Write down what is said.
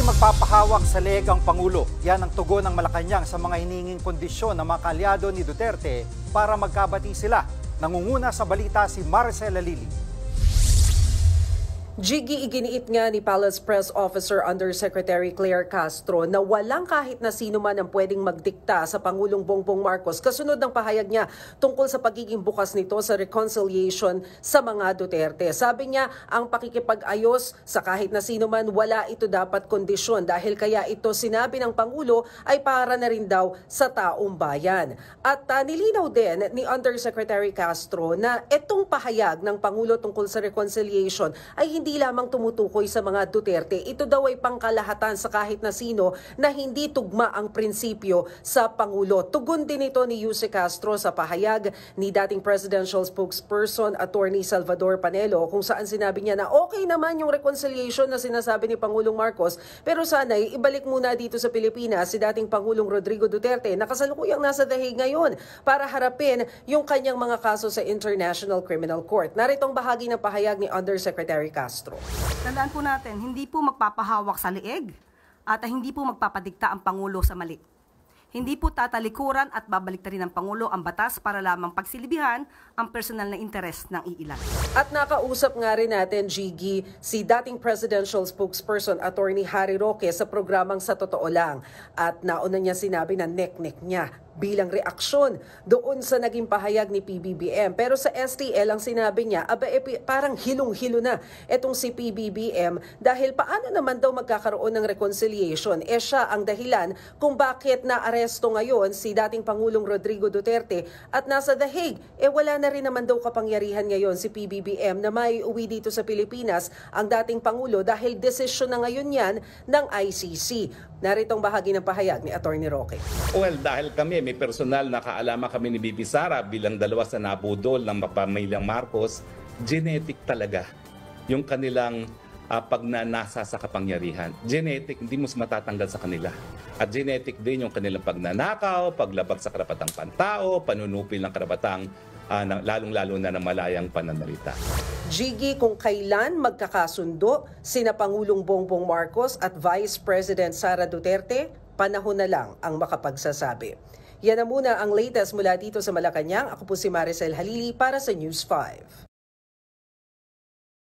magpapahawak sa leeg ang Pangulo. Yan ang tugon ng Malacanang sa mga hinihinging kondisyon ng mga kaalyado ni Duterte para magkabati sila. Nangunguna sa balita si Maricel Alili. Jiggy, iginiit nga ni Palace Press Officer Undersecretary Claire Castro na walang kahit na sino man ang pwedeng magdikta sa Pangulong Bongbong Marcos kasunod ng pahayag niya tungkol sa pagiging bukas nito sa reconciliation sa mga Duterte. Sabi niya, ang pakikipag-ayos sa kahit na sino man, wala ito dapat kondisyon dahil kaya ito sinabi ng Pangulo ay para na rin daw sa taong bayan. At nilinaw din ni Undersecretary Castro na itong pahayag ng Pangulo tungkol sa reconciliation ay hindi lamang tumutukoy sa mga Duterte. Ito daw ay pangkalahatan sa kahit na sino na hindi tugma ang prinsipyo sa Pangulo. Tugon din ito ni Yuse Castro sa pahayag ni dating presidential spokesperson Attorney Salvador Panelo kung saan sinabi niya na okay naman yung reconciliation na sinasabi ni Pangulong Marcos pero sana'y ibalik muna dito sa Pilipinas si dating Pangulong Rodrigo Duterte na kasalukuyang nasa The Hague ngayon para harapin yung kanyang mga kaso sa International Criminal Court. Narito ang bahagi ng pahayag ni Undersecretary Castro. Tandaan po natin, hindi po magpapahawak sa leeg at hindi po magpapadikta ang Pangulo sa mali. Hindi po tatalikuran at babaliktarin ng Pangulo ang batas para lamang pagsilibihan ang personal na interes ng iilan. At nakausap nga rin natin, Jiggy, si dating presidential spokesperson Attorney Harry Roque sa programang Sa Totoo Lang. At nauna niya sinabi na nek-nek niya bilang reaksyon doon sa naging pahayag ni PBBM. Pero sa STL ang sinabi niya, parang hilong-hilo na itong si PBBM dahil paano naman daw magkakaroon ng reconciliation? Siya ang dahilan kung bakit naaresto ngayon si dating Pangulong Rodrigo Duterte at nasa The Hague. Wala na rin naman daw kapangyarihan ngayon si PBBM na may uwi dito sa Pilipinas ang dating Pangulo dahil desisyon na ngayon yan ng ICC. Naritong bahagi ng pahayag ni Attorney Roque. Well, dahil kami, may personal na kaalaman kami ni Bibi Sara bilang dalawa sa nabudol ng pamilyang Marcos, genetic talaga yung kanilang pagnanasa sa kapangyarihan. Genetic, hindi mo matatanggal sa kanila. At genetic din yung kanilang pagnanakaw, paglabag sa karapatang pantao, panunupil ng karapatang lalong-lalo na ng malayang pananalita. Jiggy, kung kailan magkakasundo sina Pangulong Bongbong Marcos at Vice President Sara Duterte, panahon na lang ang makapagsasabi. Yan na muna ang latest mula dito sa Malacanang. Ako po si Maricel Halili para sa News 5.